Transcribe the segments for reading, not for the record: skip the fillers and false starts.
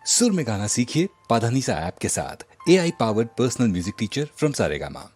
सुर में गाना सीखिए पाधानीसा ऐप के साथ। AI powered personal music teacher from Saregama.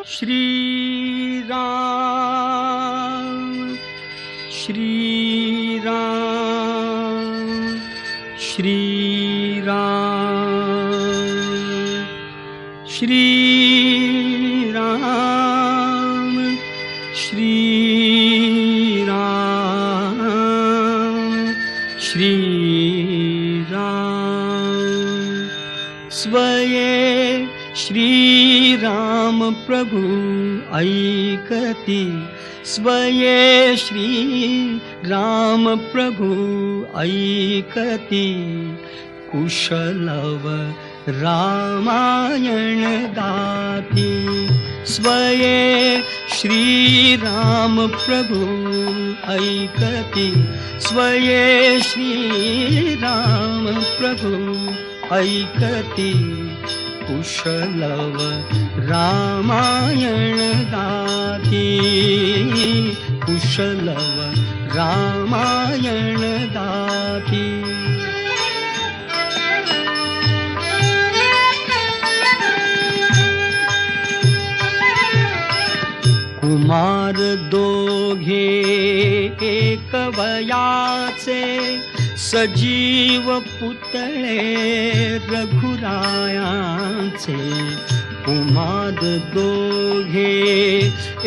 Shri Ram Shri Ram Shri Ram Shri Ram Shri Ram Shri Ram स्वये श्री राम प्रभु ऐकती स्वये श्री राम प्रभु ऐकती कुशलव रामायण गाती स्वये श्री राम प्रभु ऐकती स्वये श्री राम प्रभु ऐकती कुशलव रामायण गाती कुशलव रामायण गाती कुमार दोघे एक वयाचे सजीव पुतळे रघुरायांचे कुमार दोघे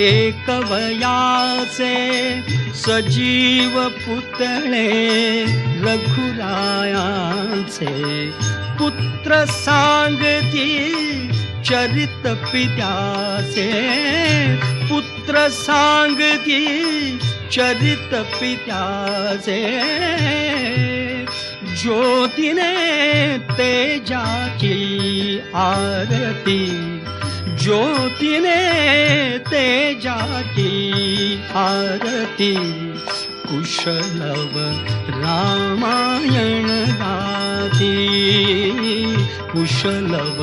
एक वयाचे सजीव पुतळे रघुरायांचे पुत्र सांगती चरित पित्याचे पुत्र सांगती चरित पित्याचे ज्योतीने तेजाची आरती ज्योतीने तेजाची आरती कुशलव रामायण गाती कुशलव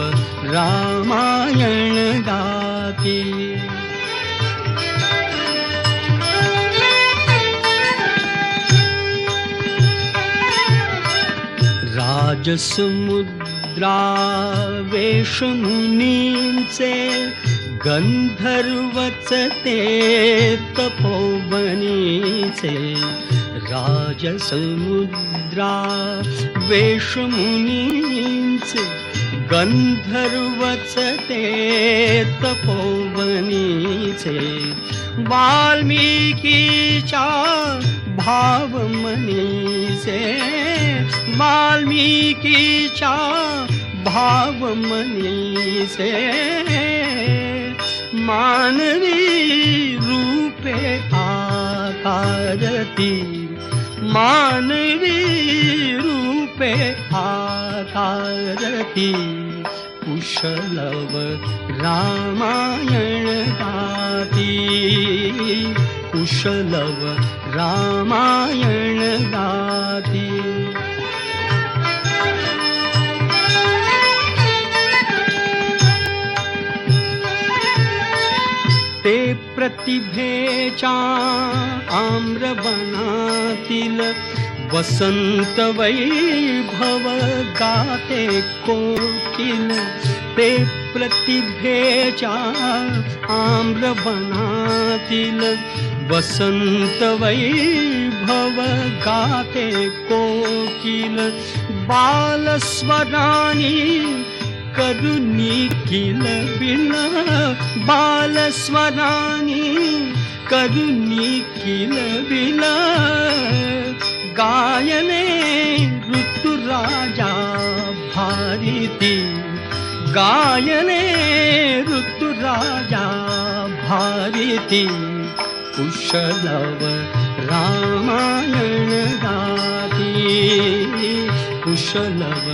रामायण गाती राजसमुद्रा वेशमुनींचे गंधर्वचते तपोवनीचे राजसमुद्रा वेशमुनींचे गंधर्वचते तपोवनीचे वाल्मिकीच्या भावमनीचे वाल्मिकीच्या भावमनीचे मानवी रूपे आकारती मानवी रूपे आकारती कुशलव रामायण गाती कुशलव रामायण गाती ते प्रतिभेच्या आम्रवनातील वसंत वैभव गाते कोकिल ते प्रतिभेच्या आम्रवनातील वसंत वैभव गाते कोकिल बालस्वरानी करुणी किल बिल बालस्वरानी करुणी किल बिल गायने ऋतुराजा भारती गायने ऋतुराजा भारती कुशलव रामायण गाती, कुशलव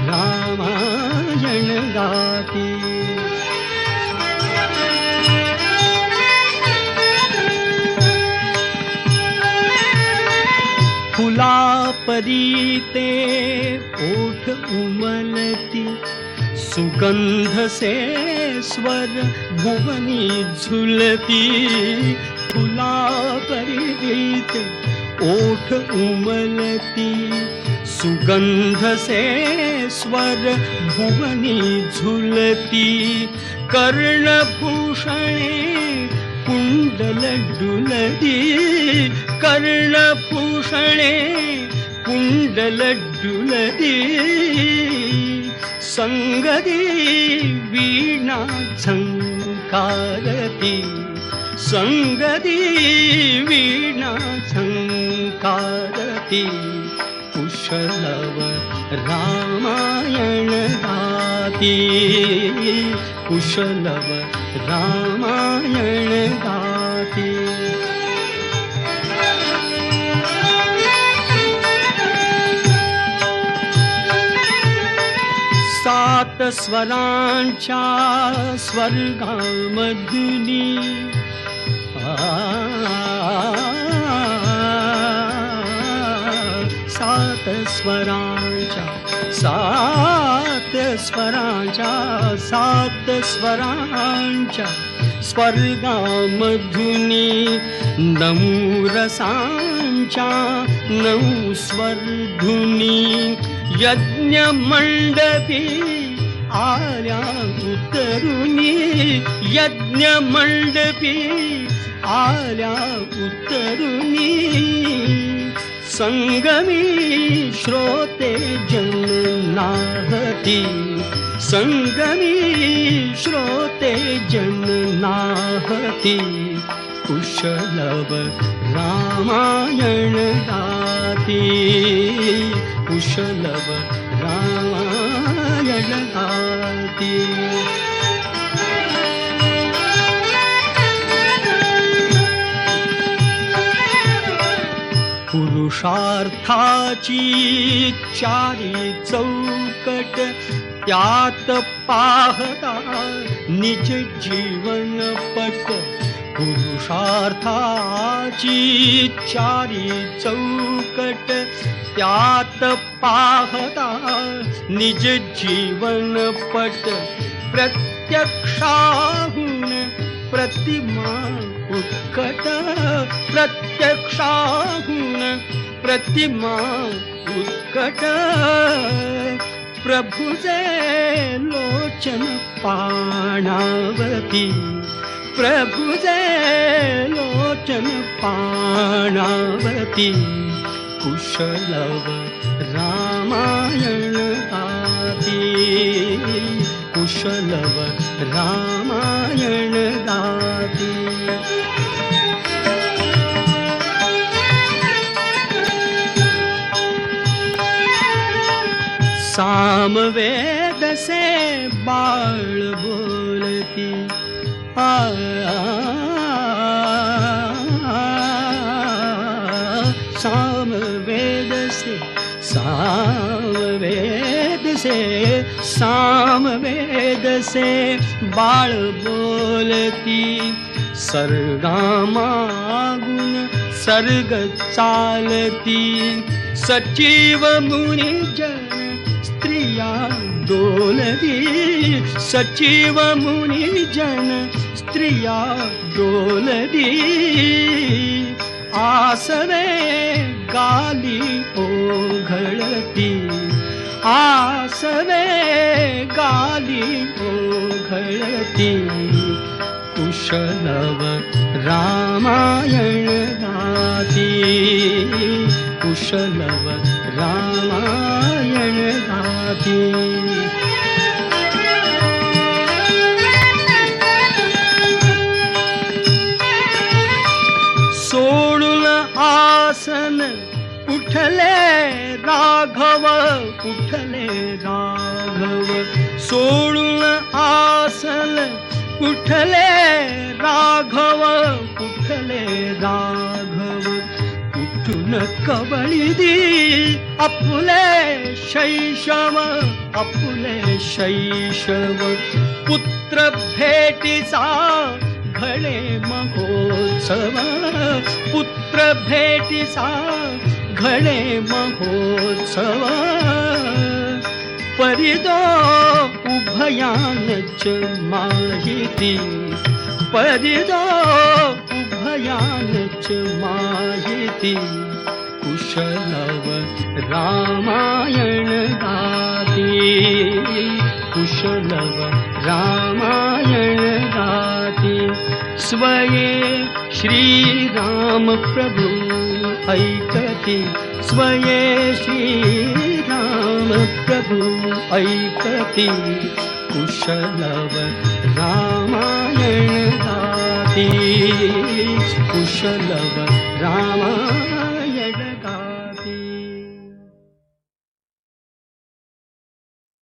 रामायण गाती. फुला परी ते ओठ उमलती, सुगंध से स्वर भुवनी झुलती. फुला परी ते ओठ उमलती, सुगंध से स्वर भुवनी झुलती. कर्णभूषणे कुंडल डुलती, कर्णभूषणे कुंडल डुलती. संगती वीणा झंकारती, संगती वीणा झंकारती. कुशलव रामायण गाती, कुशलव रामायण गाती. सात स्वरांच्या स्वर्गामधुनी, सात स्वरांच्या, सात स्वरांच्या, सात स्वरांच्या स्वर्गामधुनी. नऊ रसांच्या नऊ स्वरधुनी. यज्ञ मंडपी आल्या उतरुनी, यज्ञ मंडपी आल्या उतरुनी. संगमी श्रोते जन नाहती, संगमी श्रोते जन नाहती. कुशलव रामायण गाती, कुशलव रामायण गाती. पुरुषार्थाची चारी चौकट, त्यात पाहता निज जीवन पट. पुरुषार्थाची चारी चौकट, त्यात पाहता निज जीवन पट. प्रत्यक्षाहून प्रतिमा उत्कट, प्रत्यक्षाहून प्रतिमा उत्कट. प्रभुजे लोचन पाणावती, प्रभुजे लोचन पाणावती. कुशलव रामायण गाती, कुशलव रामायण गाती. सामवेद से बाळ बोलती, सामवेद से, सामवेद से, सामवेद से बाळ बोलती. सर्गामागुन सर्ग चालती. सचिव मुनिजन स्त्रिया डोलती, सचिव मुनिजन स्त्रिया डोलती. आसवे गाली ओघळती, आसवे गाली ओघळती. कुशलव रामायण गाती, कुशलव रामायण गाती. सोडून आसन उठले राघव, उठले राघव. सोडून आसन उठले राघव, उठले राघव. कवळिदी आपुले शैशव, आपुले शैशव. पुत्र भेटीचा घडे महोत्सव, पुत्र भेटीचा घडे महोत्सव. परिदो उभयानच माहिती, परिदो उभयानच माहिती. कुशलव रामायण गाती, कुशलव रामायण गाती. स्वये श्रीराम प्रभु ऐकती, स्वये श्रीराम प्रभु ऐकती. कुशलव रामायण गाती, कुशलव रामायण